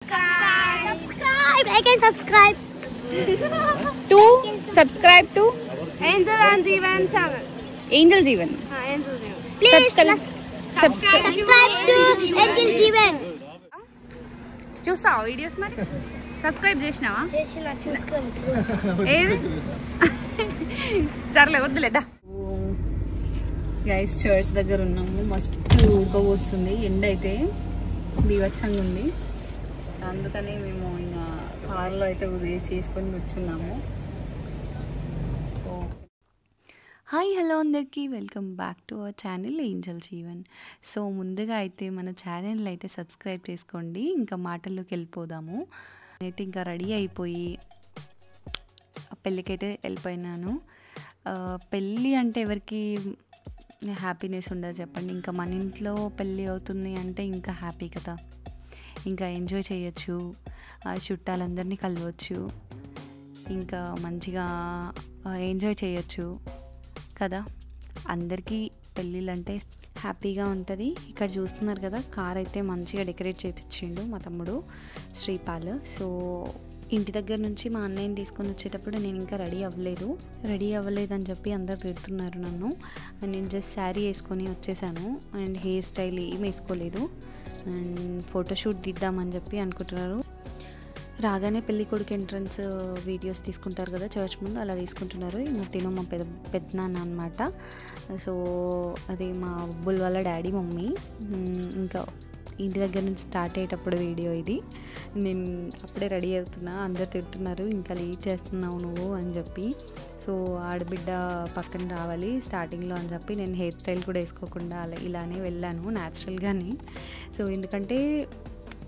Subscribe. I can subscribe. Subscribe to Angel and Jeevan channel. Angel Jeevan. Angel Jeevan. Please subscribe to Angel Jeevan. చూస్తావా videos మరి subscribe చేసినావా చూసుకోండి. ఏది సర్లే వద్దులేదా guys church దగ్గర ఉన్నాము. మస్తు ఉబ్బపోస్తుంది, ఎండ అయితే బీవచ్చంగా ఉంది. అందుకని మేము ఇంకా కార్లో అయితే ఏసీ వేసుకొని కూర్చున్నాము. హాయ్ హలో అందరికీ welcome back to our channel Angel Jeevan. So ముందుగా అయితే మన ఛానల్ అయితే సబ్స్క్రైబ్ చేసుకోండి. ఇంకా మాటల్లోకి వెళ్ళిపోదాము. నేనైతే ఇంకా రెడీ అయిపోయి పెళ్ళికైతే వెళ్ళిపోయినాను. పెళ్ళి అంటే ఎవరికి హ్యాపీనెస్ ఉండదు చెప్పండి. ఇంకా మన ఇంట్లో పెళ్ళి అవుతుంది అంటే ఇంకా హ్యాపీ కదా, ఇంకా ఎంజాయ్ చేయొచ్చు, చుట్టాలందరినీ కలవచ్చు, ఇంకా మంచిగా ఎంజాయ్ చేయొచ్చు కదా. అందరికీ పెళ్ళిళ్ళు అంటే హ్యాపీగా ఉంటుంది. ఇక్కడ చూస్తున్నారు కదా, కార్ అయితే మంచిగా డెకరేట్ చేయించిండు మా తమ్ముడు శ్రీపాల్. సో ఇంటి దగ్గర నుంచి మా అన్నయ్యని తీసుకొని వచ్చేటప్పుడు నేను ఇంకా రెడీ అవ్వలేదు అని చెప్పి అందరు తిడుతున్నారు నన్ను. నేను జస్ట్ శారీ వేసుకొని వచ్చేసాను అండ్ హెయిర్ స్టైల్ ఏం వేసుకోలేదు. అండ్ ఫోటోషూట్ దిద్దామని చెప్పి అనుకుంటున్నారు. రాగానే పెళ్ళి కొడుకు ఎంట్రన్స్ వీడియోస్ తీసుకుంటారు కదా చర్చ్ ముందు, అలా తీసుకుంటున్నారు. తిను మా పెద్దనాన్న అనమాట. సో అది మా అబ్బుల్ వాళ్ళ డాడీ మమ్మీ. ఇంకా ఇంటి దగ్గర నుంచి స్టార్ట్ అయ్యేటప్పుడు వీడియో ఇది. నేను అప్పుడే రెడీ అవుతున్నా, అందరు తిడుతున్నారు ఇంకా లేట్ చేస్తున్నావు నువ్వు అని చెప్పి. సో ఆడబిడ్డ పక్కన రావాలి స్టార్టింగ్లో అని చెప్పి నేను హెయిర్ స్టైల్ కూడా వేసుకోకుండా ఇలానే వెళ్ళాను న్యాచురల్గానే. సో ఎందుకంటే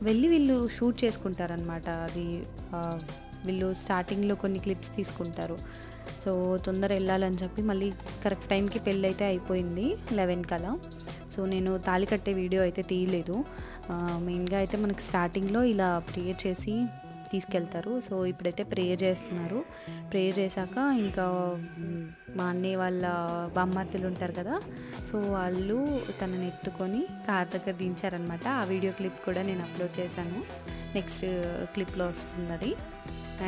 వీళ్ళు షూట్ చేసుకుంటారనమాట. అది వీళ్ళు స్టార్టింగ్లో కొన్ని క్లిప్స్ తీసుకుంటారు. సో తొందర వెళ్ళాలని చెప్పి మళ్ళీ కరెక్ట్ టైంకి పెళ్ళి అయితే అయిపోయింది 11 కలా. సో నేను తాళి కట్టే వీడియో అయితే తీయలేదు. మెయిన్గా అయితే మనకి స్టార్టింగ్లో ఇలా ప్రేయర్ చేసి తీసుకెళ్తారు. సో ఇప్పుడైతే ప్రేయర్ చేస్తున్నారు. ప్రేయర్ చేశాక ఇంకా మా అన్నయ్య వాళ్ళ బామ్మర్తులు ఉంటారు కదా, సో వాళ్ళు తనని ఎత్తుకొని కార్ దగ్గర దించారనమాట. ఆ వీడియో క్లిప్ కూడా నేను అప్లోడ్ చేశాను, నెక్స్ట్ క్లిప్లో వస్తుంది అది.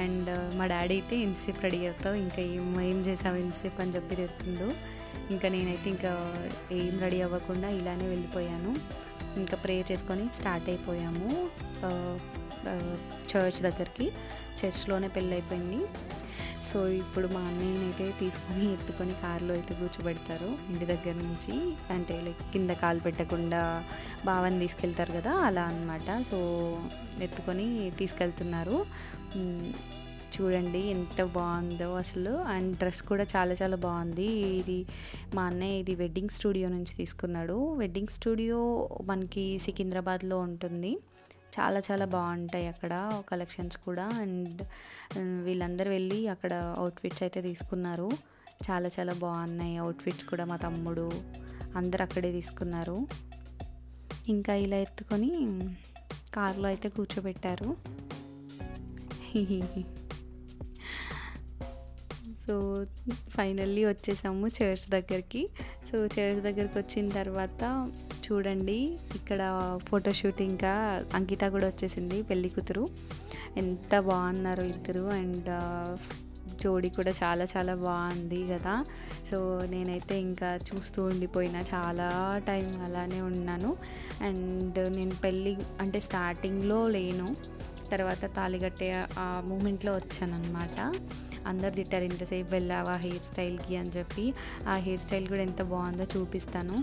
అండ్ మా డాడీ అయితే ఎంతసేపు రెడీ అవుతావు, ఇంకా ఏం చేసావు ఎంతసేపు అని చెప్పి తిడుతుండు. ఇంకా నేనైతే ఇంకా ఏం రెడీ అవ్వకుండా ఇలానే వెళ్ళిపోయాను. ఇంకా ప్రేయర్ చేసుకొని స్టార్ట్ అయిపోయాము చర్చ్ దగ్గరికి. చర్చ్లోనే పెళ్ళి అయిపోయింది. సో ఇప్పుడు మా అన్నయ్యని అయితే తీసుకొని ఎత్తుకొని కార్లో అయితే కూర్చోబెడతారు ఇంటి దగ్గర నుంచి. అంటే లైక్ కింద కాలు పెట్టకుండా బావని తీసుకెళ్తారు కదా, అలా అన్నమాట. సో ఎత్తుకొని తీసుకెళ్తున్నారు. చూడండి ఎంత బాగుందో అసలు. అండ్ డ్రెస్ కూడా చాలా చాలా బాగుంది. ఇది మా అన్నయ్య ఇది వెడ్డింగ్ స్టూడియో నుంచి తీసుకున్నాడు. వెడ్డింగ్ స్టూడియో మనకి సికింద్రాబాద్లో ఉంటుంది. చాలా చాలా బాగుంటాయి అక్కడ కలెక్షన్స్ కూడా. అండ్ వీళ్ళందరూ వెళ్ళి అక్కడ అవుట్ఫిట్స్ అయితే తీసుకున్నారు. చాలా చాలా బాగున్నాయి అవుట్ఫిట్స్ కూడా. మా తమ్ముడు అందరు అక్కడే తీసుకున్నారు. ఇంకా ఇలా ఎత్తుకొని కార్లో అయితే కూర్చోబెట్టారు. సో ఫైనల్లీ వచ్చేసాము చర్చ్ దగ్గరికి. సో చర్చ్ దగ్గరికి వచ్చిన తర్వాత చూడండి ఇక్కడ ఫోటోషూట్, ఇంకా అంకిత కూడా వచ్చేసింది పెళ్లి కూతురు. ఎంత బాగున్నారు ఇద్దరు. అండ్ జోడీ కూడా చాలా చాలా బాగుంది కదా. సో నేనైతే ఇంకా చూస్తూ ఉండిపోయినా, చాలా టైం అలానే ఉన్నాను. అండ్ నేను పెళ్ళి అంటే స్టార్టింగ్లో లేను, తర్వాత తాళిగట్టే ఆ మూమెంట్లో వచ్చానమాట. అందరు తిట్టారు ఇంతసేపు వెళ్ళావా హెయిర్ స్టైల్కి అని చెప్పి. ఆ హెయిర్ స్టైల్ కూడా ఎంత బాగుందో చూపిస్తాను.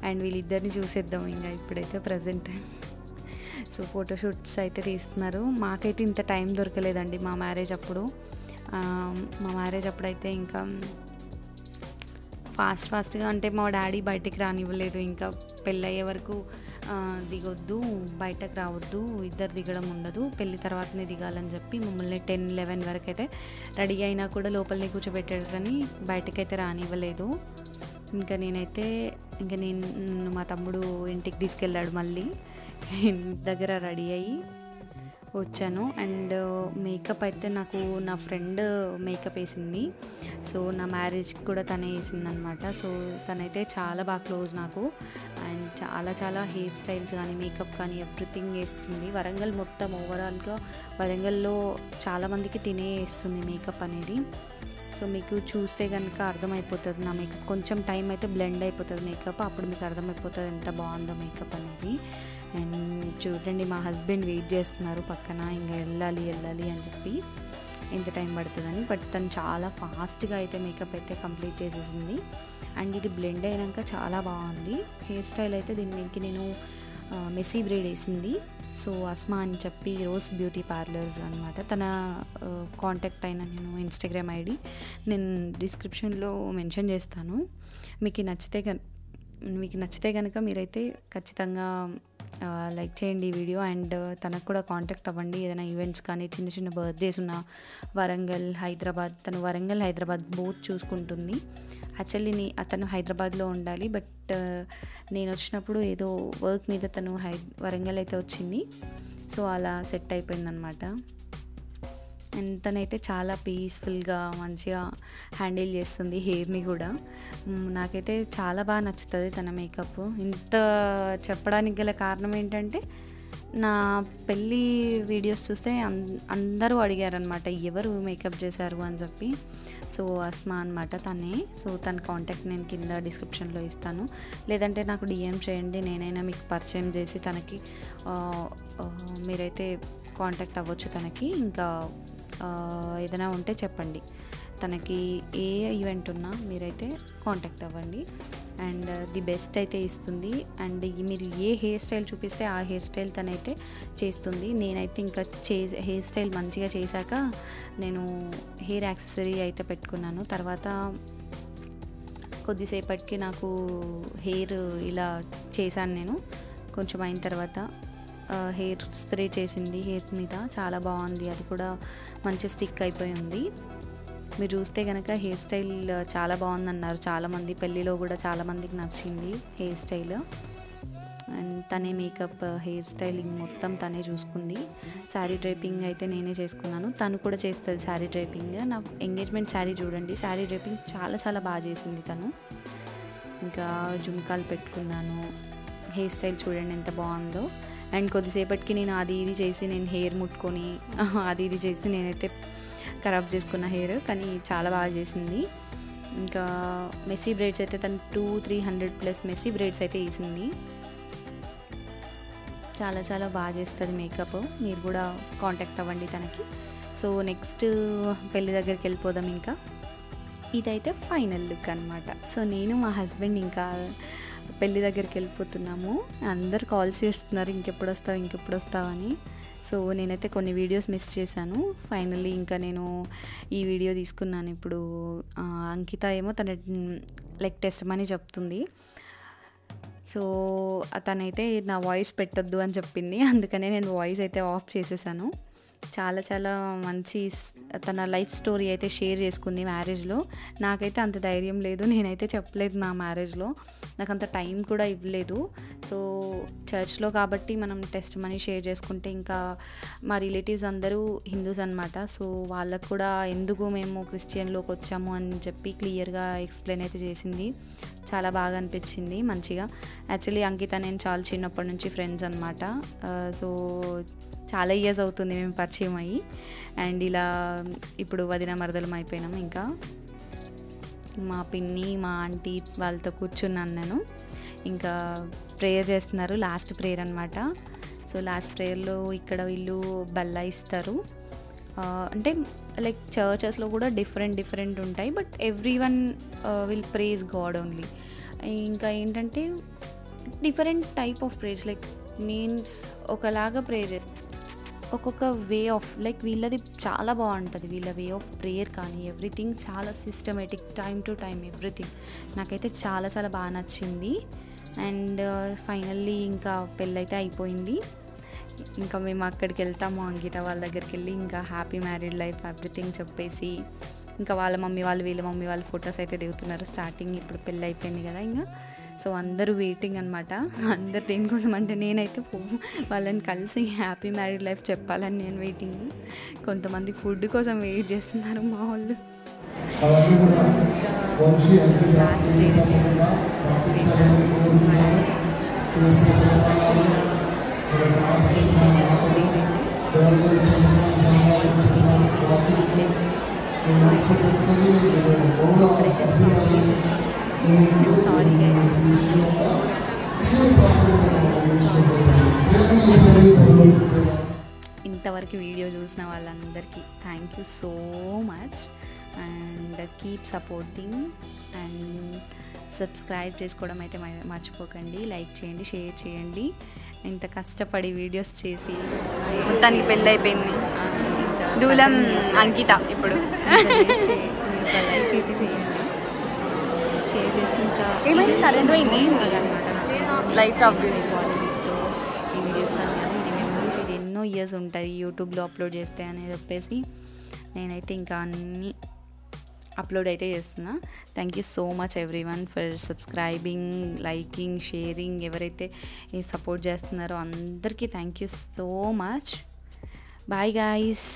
అండ్ వీళ్ళిద్దరిని చూసేద్దాం ఇంకా ఇప్పుడైతే ప్రజెంట్. సో ఫోటోషూట్స్ అయితే తీస్తున్నారు. మాకైతే ఇంత టైం దొరకలేదండి మా మ్యారేజ్ అప్పుడు. అయితే ఇంకా ఫాస్ట్గా అంటే మా డాడీ బయటికి రానివ్వలేదు. ఇంకా పెళ్ళయ్యే వరకు దిగొద్దు, బయటకు రావద్దు, ఇద్దరు దిగడం ఉండదు, పెళ్ళి తర్వాతనే దిగాలని చెప్పి మమ్మల్ని 10-11 వరకు అయితే రెడీ అయినా కూడా లోపలిని కూర్చోబెట్టాడు, కానీ బయటకైతే రానివ్వలేదు. ఇంకా నేను మా తమ్ముడు ఇంటికి తీసుకెళ్ళాడు. మళ్ళీ ఇంటి దగ్గర రెడీ అయ్యి వచ్చాను. అండ్ మేకప్ అయితే నాకు నా ఫ్రెండ్ మేకప్ వేసింది. సో నా మ్యారేజ్కి కూడా తనే వేసిందనమాట. సో తనైతే చాలా బాగా క్లోజ్ నాకు. అండ్ చాలా చాలా హెయిర్ స్టైల్స్ కానీ మేకప్ కానీ ఎవ్రీథింగ్ వేస్తుంది. వరంగల్ మొత్తం ఓవరాల్గా వరంగల్లో చాలామందికి తినే వేస్తుంది మేకప్ అనేది. సో మీకు చూస్తే కనుక అర్థమైపోతుంది నా మేకప్. కొంచెం టైం అయితే బ్లెండ్ అయిపోతుంది మేకప్, అప్పుడు మీకు అర్థమైపోతుంది ఎంత బాగుందో మేకప్ అనేది. అండ్ చూడండి మా హస్బెండ్ వెయిట్ చేస్తున్నారు పక్కన, ఇంకా వెళ్ళాలి అని చెప్పి ఎంత టైం పడుతుందని. బట్ తను చాలా ఫాస్ట్గా అయితే మేకప్ అయితే కంప్లీట్ చేసేసింది. అండ్ ఇది బ్లెండ్ అయినాక చాలా బాగుంది. హెయిర్ స్టైల్ అయితే దీని మీదకి నేను మెస్సీ బ్రేడ్ వేసింది. సో అస్మా అని చెప్పి రోజ్ బ్యూటీ పార్లర్ అనమాట. తన కాంటాక్ట్ అయిన నేను ఇన్స్టాగ్రామ్ ఐడి నేను డిస్క్రిప్షన్లో మెన్షన్ చేస్తాను. మీకు నచ్చితే కనుక మీరైతే ఖచ్చితంగా లైక్ చేయండి ఈ వీడియో. అండ్ తనకు కూడా కాంటాక్ట్ అవ్వండి. ఏదైనా ఈవెంట్స్ కానీ చిన్న చిన్న బర్త్డేస్ ఉన్న వరంగల్, హైదరాబాద్, తను వరంగల్ హైదరాబాద్ బోత్ చూసుకుంటుంది. యాక్చువల్లీ అతను హైదరాబాద్లో ఉండాలి, బట్ నేను వచ్చినప్పుడు ఏదో వర్క్ మీద తను వరంగల్ అయితే వచ్చింది. సో అలా సెట్ అయిపోయిందనమాట. అండ్ తనైతే చాలా పీస్ఫుల్గా మంచిగా హ్యాండిల్ చేస్తుంది హెయిర్ని కూడా. నాకైతే చాలా బాగా నచ్చుతుంది తన మేకప్. ఇంత చెప్పడానికి గల కారణం ఏంటంటే నా పెళ్ళి వీడియోస్ చూస్తే అందరూ అడిగారనమాట ఎవరు మేకప్ చేశారు అని చెప్పి. సో అస్మా అనమాట తనే. సో తన కాంటాక్ట్ నేను కింద డిస్క్రిప్షన్లో ఇస్తాను, లేదంటే నాకు డిఎం చేయండి, నేనైనా మీకు పరిచయం చేసి తనకి మీరైతే కాంటాక్ట్ అవ్వచ్చు తనకి. ఇంకా ఏదైనా ఉంటే చెప్పండి, తనకి ఏ ఈవెంట్ ఉన్నా మీరైతే కాంటాక్ట్ అవ్వండి. అండ్ ది బెస్ట్ అయితే ఇస్తుంది. అండ్ మీరు ఏ హెయిర్ స్టైల్ చూపిస్తే ఆ హెయిర్ స్టైల్ తనైతే చేస్తుంది. నేనైతే ఇంకా హెయిర్ స్టైల్ మంచిగా చేశాక నేను హెయిర్ యాక్సెసరీ అయితే పెట్టుకున్నాను. తర్వాత కొద్దిసేపటికి నాకు హెయిర్ ఇలా చేశాను నేను. కొంచెం అయిన తర్వాత హెయిర్ స్ప్రే చేసింది హెయిర్ మీద, చాలా బాగుంది. అది కూడా మంచి స్టిక్ అయిపోయి ఉంది. మీరు చూస్తే కనుక హెయిర్ స్టైల్ చాలా బాగుందన్నారు చాలామంది. పెళ్ళిలో కూడా చాలామందికి నచ్చింది హెయిర్ స్టైల్. అండ్ తనే మేకప్, హెయిర్ స్టైలింగ్ మొత్తం తనే చూసుకుంది. శారీ డ్రైపింగ్ అయితే నేనే చేసుకున్నాను, తను కూడా చేస్తుంది శారీ డ్రైపింగ్. నా ఎంగేజ్మెంట్ శారీ చూడండి, శారీ డ్రైపింగ్ చాలా చాలా బాగా చేసింది తను. ఇంకా జుమ్కాలు పెట్టుకున్నాను. హెయిర్ స్టైల్ చూడండి ఎంత బాగుందో. అండ్ కొద్దిసేపటికి నేను అది ఇది చేసి నేను హెయిర్ ముట్టుకొని అది ఇది చేసి నేనైతే ఖరాబ్ చేసుకున్న హెయిర్, కానీ చాలా బాగా చేసింది. ఇంకా మెస్సీ బ్రైడ్స్ అయితే తను 200-300+ మెస్సీ బ్రైడ్స్ అయితే వేసింది. చాలా చాలా బాగా చేస్తుంది మేకప్. మీరు కూడా కాంటాక్ట్ అవ్వండి తనకి. సో నెక్స్ట్ పెళ్ళి దగ్గరికి వెళ్ళిపోదాం. ఇంకా ఇదైతే ఫైనల్ లుక్ అనమాట. సో నేను మా హస్బెండ్ ఇంకా పెళ్ళి దగ్గరికి వెళ్ళిపోతున్నాము. అందరు కాల్ చేస్తున్నారు ఇంకెప్పుడు వస్తావు అని. సో నేనైతే కొన్ని వీడియోస్ మిస్ చేశాను. ఫైనల్లీ ఇంకా నేను ఈ వీడియో తీసుకున్నాను. ఇప్పుడు అంకిత ఏమో తన లైక్ టెస్టిమనీ చెప్తుంది. సో తనైతే నా వాయిస్ పెట్టొద్దు అని చెప్పింది, అందుకనే నేను వాయిస్ అయితే ఆఫ్ చేసేసాను. చాలా చాలా మంచి తన లైఫ్ స్టోరీ అయితే షేర్ చేసుకుంది మ్యారేజ్లో. నాకైతే అంత ధైర్యం లేదు, నేనైతే చెప్పలేదు నా మ్యారేజ్లో, నాకు అంత టైం కూడా ఇవ్వలేదు. సో చర్చ్లో కాబట్టి మనం టెస్ట్ మనీ షేర్ చేసుకుంటే, ఇంకా మా రిలేటివ్స్ అందరూ హిందూస్ అనమాట. సో వాళ్ళకు కూడా ఎందుకు మేము క్రిస్టియన్లోకి వచ్చాము అని చెప్పి క్లియర్గా ఎక్స్ప్లెయిన్ అయితే చేసింది. చాలా బాగా అనిపించింది మంచిగా. యాక్చువల్లీ అంకిత నేను చాలా చిన్నప్పటి నుంచి ఫ్రెండ్స్ అనమాట. సో చాలా ఇయర్స్ అవుతుంది మేము పరిచయం అయ్యి. అండ్ ఇలా ఇప్పుడు వదిన మరదలం అయిపోయినాం. ఇంకా మా పిన్ని మా ఆంటీ వాళ్ళతో కూర్చున్నాను నేను. ఇంకా ప్రేయర్ చేస్తున్నారు, లాస్ట్ ప్రేయర్ అనమాట. సో లాస్ట్ ప్రేయర్లో ఇక్కడ వీళ్ళు బల్ల ఇస్తారు. అంటే లైక్ చర్చెస్లో కూడా డిఫరెంట్ ఉంటాయి, but everyone will praise God only. ఇంకా ఏంటంటే different type of prayers, like నేను ఒకలాగా ప్రేయర్, ఒక్కొక్క వే ఆఫ్ లైక్ వీళ్ళది చాలా బాగుంటుంది. వీళ్ళ వే ఆఫ్ ప్రేయర్ కానీ ఎవ్రీథింగ్ చాలా systematic, time to time everything నాకైతే చాలా చాలా బాగా నచ్చింది. అండ్ ఫైనల్లీ ఇంకా పెళ్ళైతే అయిపోయింది. ఇంకా మేము అక్కడికి వెళ్తాము, అంకిత వాళ్ళ దగ్గరికి వెళ్ళి ఇంకా హ్యాపీ మ్యారీడ్ లైఫ్ ఎవ్రీథింగ్ చెప్పేసి, ఇంకా వాళ్ళ మమ్మీ వాళ్ళు వీళ్ళ మమ్మీ వాళ్ళు ఫొటోస్ అయితే దిగుతున్నారు. స్టార్టింగ్ ఇప్పుడు పెళ్ళి అయిపోయింది కదా, ఇంకా సో అందరూ వెయిటింగ్ అనమాట. అందరు దేనికోసం అంటే నేనైతే వాళ్ళని కలిసి హ్యాపీ మ్యారీడ్ లైఫ్ చెప్పాలని నేను వెయిటింగ్. కొంతమంది ఫుడ్ కోసం వెయిట్ చేస్తున్నారు మా వాళ్ళు. లాస్ట్ డే సారీ ఇంతవరకు వీడియో చూసిన వాళ్ళందరికీ thank you so much. And keep supporting and subscribe చేసుకోవడం అయితే మర్చిపోకండి. లైక్ చేయండి, షేర్ చేయండి. ఇంత కష్టపడి వీడియోస్ చేసి మొత్తానికి పెళ్ళి అయిపోయింది. ఇంకా దూలం అంకిత ఇప్పుడు లైక్ అయితే చేయండి, షేర్ చేస్తే ఇంకా ఏమైంది కరెంట్ పోయింది అనమాట. లైట్స్ ఆఫ్ చేసుకోవాలి వీటితో ఈ వీడియోస్ తాను కదా, ఇది మెమరీస్, ఇది ఎన్నో ఇయర్స్ ఉంటాయి యూట్యూబ్లో అప్లోడ్ చేస్తే అని చెప్పేసి నేనైతే ఇంకా అన్నీ అప్లోడ్ అయితే చేస్తున్నా. Thank you so much everyone for subscribing, liking, sharing. ఎవరైతే ఈ సపోర్ట్ చేస్తున్నారో అందరికీ thank you so much. Bye guys.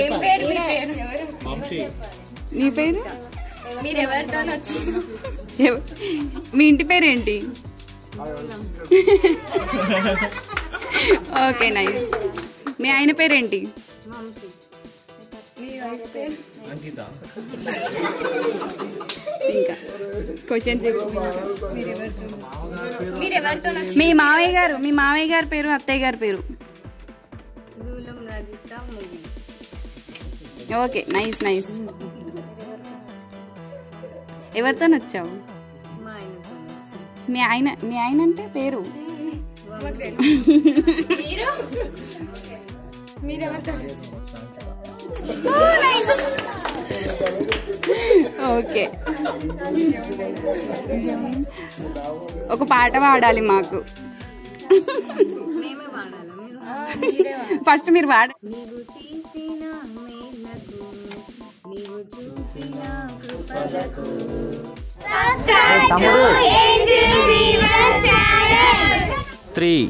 ఏం పేరు నీ పేరు? మీరు ఎవరితో మీ ఇంటి పేరేంటి? Okay nice. మీ ఆయన పేరేంటి? ఇంకా క్వశ్చన్స్ మీ మావయ్య గారి పేరు, అత్తయ్య గారి పేరు? Okay nice nice. ఎవరితో నచ్చావు? మీ ఆయన అంటే పేరు? ఓకే, ఒక పాట పాడాలి మాకు. ఫస్ట్ మీరు పాడ. Subscribe to Angel Jeevan channel. 3